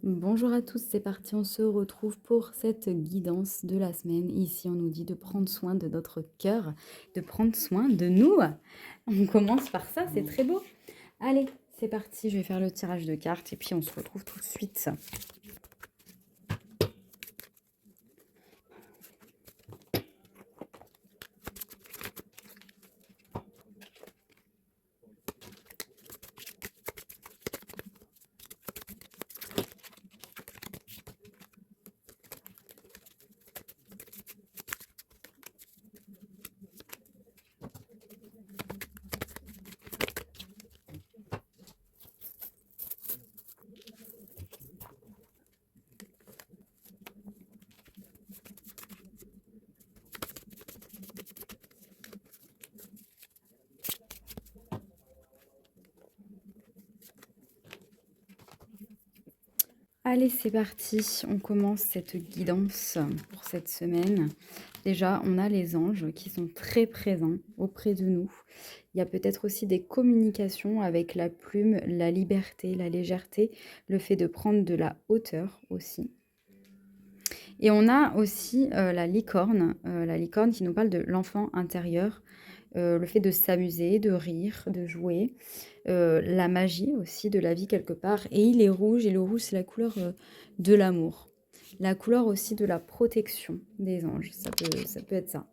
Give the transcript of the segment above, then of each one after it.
Bonjour à tous, c'est parti, on se retrouve pour cette guidance de la semaine. Ici, on nous dit de prendre soin de notre cœur, de prendre soin de nous. On commence par ça, c'est très beau. Allez, c'est parti, je vais faire le tirage de cartes et puis on se retrouve tout de suite. Allez, c'est parti, on commence cette guidance pour cette semaine. Déjà, on a les anges qui sont très présents auprès de nous. Il y a peut-être aussi des communications avec la plume, la liberté, la légèreté, le fait de prendre de la hauteur aussi. Et on a aussi la licorne qui nous parle de l'enfant intérieur, le fait de s'amuser, de rire, de jouer, la magie aussi de la vie quelque part. Et il est rouge, et le rouge, c'est la couleur de l'amour. La couleur aussi de la protection des anges, ça peut être ça.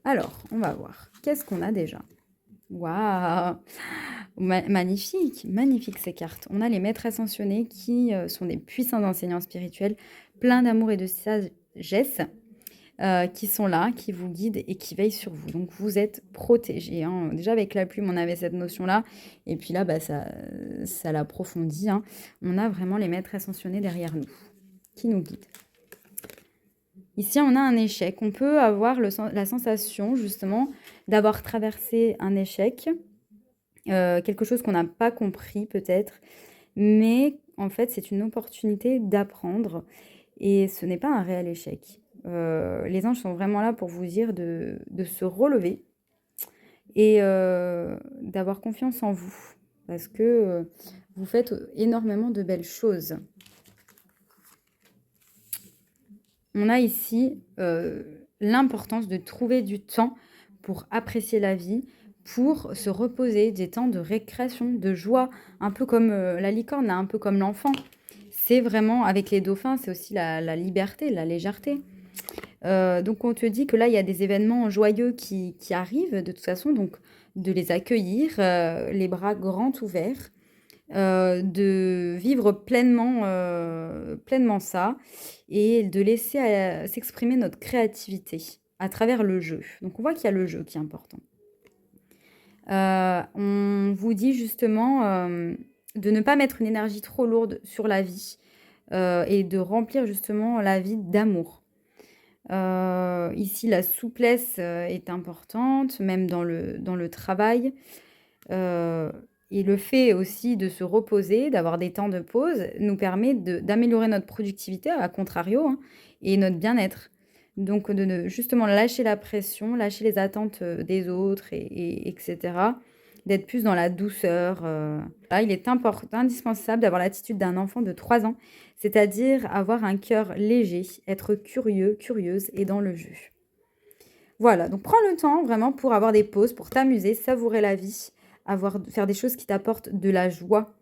Alors, on va voir. Qu'est-ce qu'on a déjà? Waouh! Magnifique, magnifique ces cartes. On a les maîtres ascensionnés qui sont des puissants enseignants spirituels, pleins d'amour et de sagesse, qui sont là, qui vous guident et qui veillent sur vous. Donc vous êtes protégés, hein. Déjà avec la plume, on avait cette notion-là, et puis là, bah, ça l'approfondit, hein. On a vraiment les maîtres ascensionnés derrière nous, qui nous guident. Ici, on a un échec. On peut avoir la sensation, justement, d'avoir traversé un échec, quelque chose qu'on n'a pas compris peut-être, mais en fait, c'est une opportunité d'apprendre et ce n'est pas un réel échec. Les anges sont vraiment là pour vous dire de se relever et d'avoir confiance en vous parce que vous faites énormément de belles choses. On a ici l'importance de trouver du temps pour apprécier la vie, pour se reposer, des temps de récréation, de joie, un peu comme la licorne, un peu comme l'enfant. C'est vraiment, avec les dauphins, c'est aussi la liberté, la légèreté. Donc on te dit que là, il y a des événements joyeux qui arrivent de toute façon, donc de les accueillir, les bras grands ouverts, de vivre pleinement ça et de laisser s'exprimer notre créativité à travers le jeu. Donc on voit qu'il y a le jeu qui est important. On vous dit justement de ne pas mettre une énergie trop lourde sur la vie et de remplir justement la vie d'amour. Ici, la souplesse est importante, même dans le travail. Et le fait aussi de se reposer, d'avoir des temps de pause, nous permet d'améliorer notre productivité, à contrario, hein, et notre bien-être. Donc, justement lâcher la pression, lâcher les attentes des autres, etc. D'être plus dans la douceur. Là, il est indispensable d'avoir l'attitude d'un enfant de 3 ans, c'est-à-dire avoir un cœur léger, être curieux, curieuse et dans le jeu. Voilà, donc prends le temps vraiment pour avoir des pauses, pour t'amuser, savourer la vie, faire des choses qui t'apportent de la joie.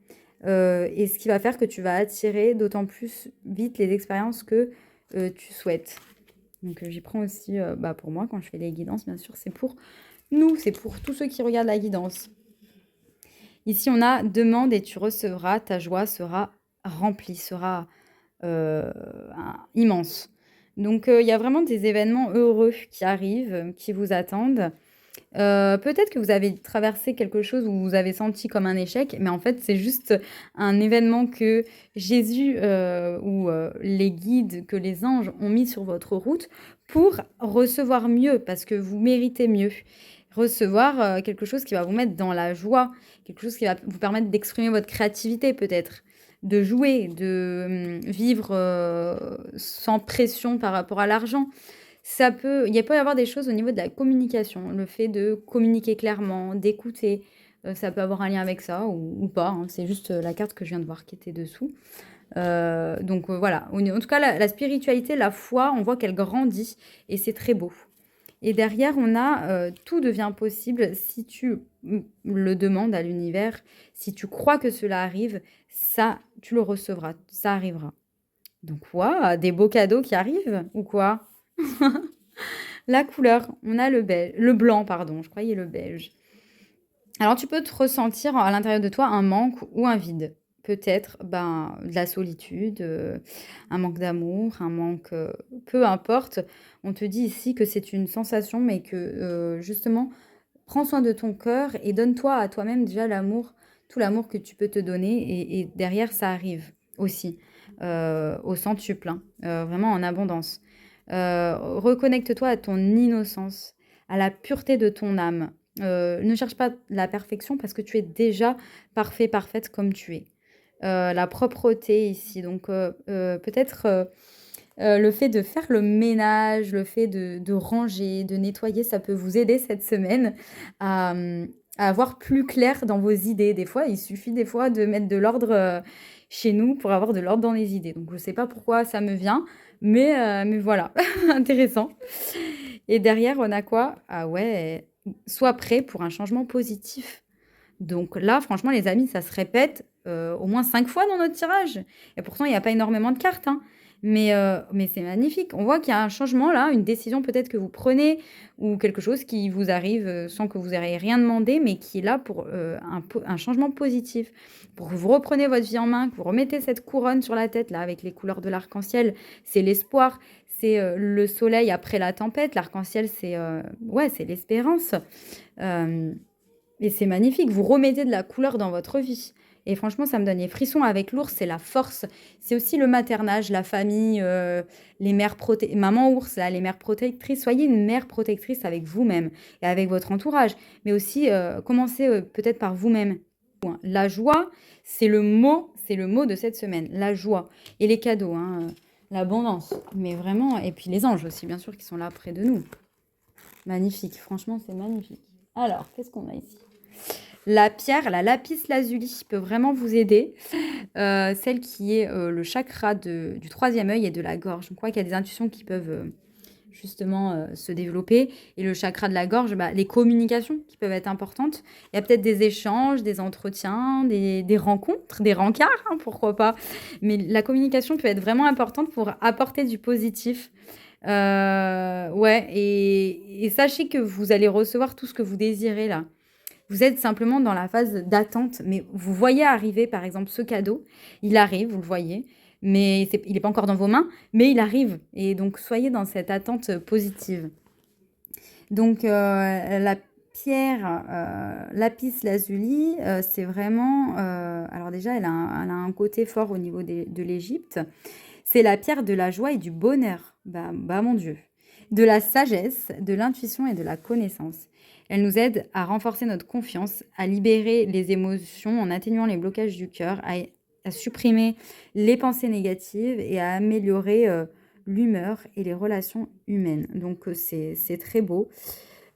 Et ce qui va faire que tu vas attirer d'autant plus vite les expériences que tu souhaites. Donc j'y prends aussi, pour moi, quand je fais les guidances, bien sûr, c'est pour nous, c'est pour tous ceux qui regardent la guidance. Ici, on a demande et tu recevras, ta joie sera remplie, sera immense. Donc, il y a vraiment des événements heureux qui arrivent, qui vous attendent. Peut-être que vous avez traversé quelque chose où vous avez senti comme un échec, mais en fait, c'est juste un événement que Jésus ou les guides, que les anges ont mis sur votre route pour recevoir mieux, parce que vous méritez mieux. Recevoir quelque chose qui va vous mettre dans la joie, quelque chose qui va vous permettre d'exprimer votre créativité peut-être, de jouer, de vivre sans pression par rapport à l'argent. Il peut y avoir des choses au niveau de la communication, le fait de communiquer clairement, d'écouter, ça peut avoir un lien avec ça ou pas, hein. C'est juste la carte que je viens de voir qui était dessous. Voilà. En tout cas, la spiritualité, la foi, on voit qu'elle grandit et c'est très beau. Et derrière, on a tout devient possible si tu le demandes à l'univers, si tu crois que cela arrive, ça, tu le recevras, ça arrivera. Donc, des beaux cadeaux qui arrivent ou quoi? La couleur, on a le blanc, pardon, je croyais le beige. Alors, tu peux te ressentir à l'intérieur de toi un manque ou un vide. Peut-être de la solitude, un manque d'amour, un manque, peu importe. On te dit ici que c'est une sensation, mais que justement, prends soin de ton cœur et donne-toi à toi-même déjà l'amour, tout l'amour que tu peux te donner. Et derrière, ça arrive aussi au centuple, hein, vraiment en abondance. Reconnecte-toi à ton innocence, à la pureté de ton âme. Ne cherche pas la perfection parce que tu es déjà parfait, parfaite comme tu es. La propreté ici, donc peut-être le fait de faire le ménage, le fait de ranger, de nettoyer, ça peut vous aider cette semaine à, à avoir plus clair dans vos idées. Des fois, il suffit des fois de mettre de l'ordre chez nous pour avoir de l'ordre dans les idées. Donc je ne sais pas pourquoi ça me vient, mais voilà, intéressant. Et derrière, on a quoi? Ah ouais, sois prêt pour un changement positif. Donc là, franchement, les amis, ça se répète au moins 5 fois dans notre tirage. Et pourtant, il n'y a pas énormément de cartes, hein. Mais c'est magnifique. On voit qu'il y a un changement là, une décision peut-être que vous prenez ou quelque chose qui vous arrive sans que vous ayez rien demandé, mais qui est là pour un changement positif. Pour que vous repreniez votre vie en main, que vous remettez cette couronne sur la tête là avec les couleurs de l'arc-en-ciel. C'est l'espoir, c'est le soleil après la tempête. L'arc-en-ciel, c'est l'espérance. Euh, et c'est magnifique, vous remettez de la couleur dans votre vie. Et franchement, ça me donne les frissons avec l'ours, c'est la force. C'est aussi le maternage, la famille, les mères maman ours, là, les mères protectrices. Soyez une mère protectrice avec vous-même et avec votre entourage. Mais aussi, commencez peut-être par vous-même. La joie, c'est le mot de cette semaine. La joie. Et les cadeaux, hein, l'abondance. Mais vraiment, et puis les anges aussi, bien sûr, qui sont là près de nous. Magnifique, franchement, c'est magnifique. Alors, qu'est-ce qu'on a ici? La pierre, la lapis lazuli peut vraiment vous aider. Celle qui est le chakra du troisième œil et de la gorge. Je crois qu'il y a des intuitions qui peuvent justement se développer. Et le chakra de la gorge, les communications qui peuvent être importantes. Il y a peut-être des échanges, des entretiens, des rencontres, des rencarts, hein, pourquoi pas. Mais la communication peut être vraiment importante pour apporter du positif. Ouais, et sachez que vous allez recevoir tout ce que vous désirez là. Vous êtes simplement dans la phase d'attente, mais vous voyez arriver, par exemple, ce cadeau. Il arrive, vous le voyez, mais il n'est pas encore dans vos mains, mais il arrive. Et donc, soyez dans cette attente positive. Donc, la pierre lapis lazuli, c'est vraiment... alors déjà, elle a un côté fort au niveau de l'Égypte. C'est la pierre de la joie et du bonheur. Mon Dieu. De la sagesse, de l'intuition et de la connaissance. Elle nous aide à renforcer notre confiance, à libérer les émotions en atténuant les blocages du cœur, à supprimer les pensées négatives et à améliorer l'humeur et les relations humaines. Donc c'est très beau.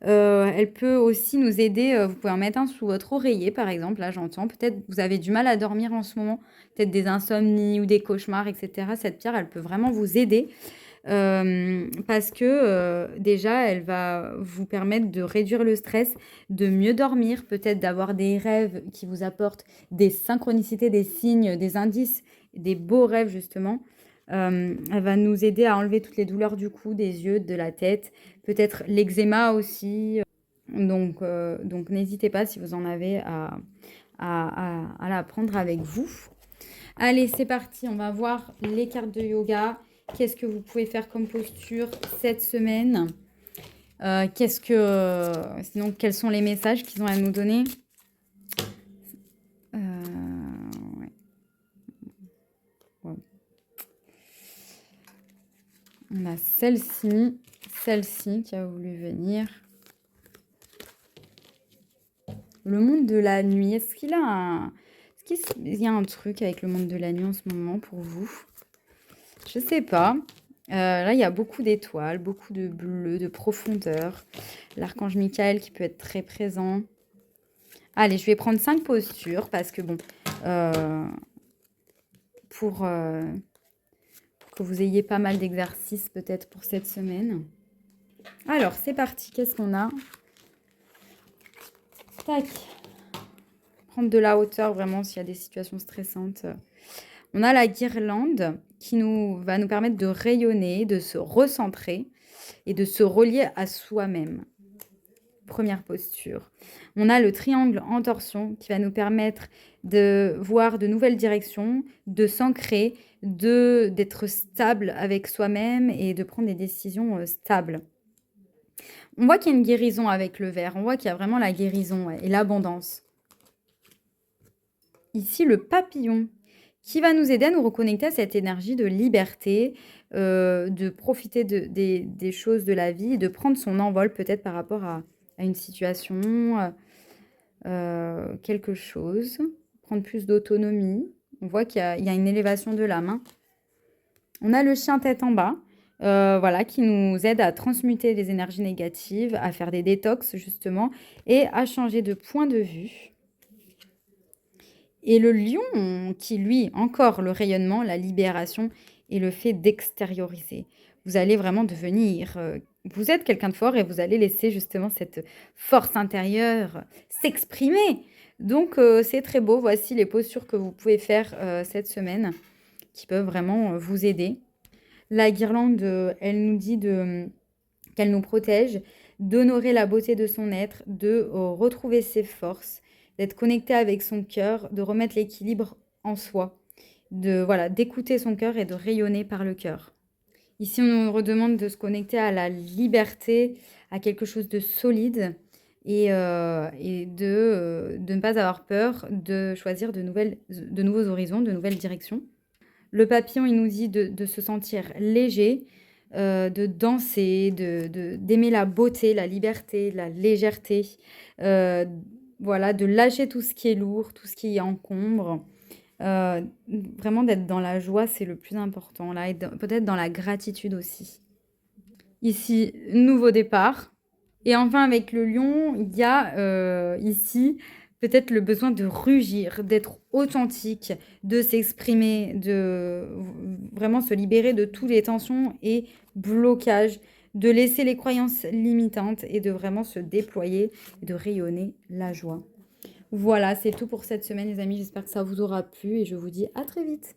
Elle peut aussi nous aider, vous pouvez en mettre un sous votre oreiller par exemple, là j'entends, peut-être vous avez du mal à dormir en ce moment, peut-être des insomnies ou des cauchemars et cetera. Cette pierre, elle peut vraiment vous aider, parce que, déjà elle va vous permettre de réduire le stress, de mieux dormir, peut-être d'avoir des rêves qui vous apportent des synchronicités, des signes, des indices, des beaux rêves justement. Elle va nous aider à enlever toutes les douleurs du cou, des yeux, de la tête, peut-être l'eczéma aussi. Donc n'hésitez pas si vous en avez à la prendre avec vous. Allez, c'est parti, on va voir les cartes de yoga. Qu'est-ce que vous pouvez faire comme posture cette semaine? Sinon, quels sont les messages qu'ils ont à nous donner? Ouais. Ouais. On a celle-ci qui a voulu venir. Le monde de la nuit, est-ce qu'il y a un truc avec le monde de la nuit en ce moment pour vous? Je sais pas. Là, il y a beaucoup d'étoiles, beaucoup de bleu, de profondeur. L'archange Michael qui peut être très présent. Allez, je vais prendre 5 postures parce que bon, pour que vous ayez pas mal d'exercices peut-être pour cette semaine. Alors, c'est parti. Qu'est-ce qu'on a? Tac. Prendre de la hauteur vraiment s'il y a des situations stressantes. On a la guirlande qui va nous permettre de rayonner, de se recentrer et de se relier à soi-même. Première posture. On a le triangle en torsion qui va nous permettre de voir de nouvelles directions, de s'ancrer, d'être stable avec soi-même et de prendre des décisions stables. On voit qu'il y a une guérison avec le vert. On voit qu'il y a vraiment la guérison et l'abondance. Ici, le papillon qui va nous aider à nous reconnecter à cette énergie de liberté, de profiter des choses de la vie et de prendre son envol peut-être par rapport à une situation, quelque chose. Prendre plus d'autonomie. On voit qu'il y a une élévation de l'âme. Hein. On a le chien tête en bas. Voilà, qui nous aide à transmuter les énergies négatives, à faire des détox justement et à changer de point de vue. Et le lion qui, lui, encore le rayonnement, la libération et le fait d'extérioriser. Vous allez vraiment devenir... vous êtes quelqu'un de fort et vous allez laisser justement cette force intérieure s'exprimer. Donc, c'est très beau. Voici les postures que vous pouvez faire cette semaine qui peuvent vraiment vous aider. La guirlande, elle nous dit qu'elle nous protège, d'honorer la beauté de son être, de retrouver ses forces, d'être connecté avec son cœur, de remettre l'équilibre en soi, d'écouter son cœur et de rayonner par le cœur. Ici, on nous redemande de se connecter à la liberté, à quelque chose de solide et de ne pas avoir peur de choisir de nouveaux horizons, de nouvelles directions. Le papillon, il nous dit de se sentir léger, de danser, d'aimer la beauté, la liberté, la légèreté, de lâcher tout ce qui est lourd, tout ce qui encombre. Vraiment d'être dans la joie, c'est le plus important là, et peut-être dans la gratitude aussi. Ici, nouveau départ. Et enfin, avec le lion, il y a ici peut-être le besoin de rugir, d'être authentique, de s'exprimer, de vraiment se libérer de toutes les tensions et blocages, de laisser les croyances limitantes et de vraiment se déployer et de rayonner la joie. Voilà, c'est tout pour cette semaine les amis, j'espère que ça vous aura plu et je vous dis à très vite.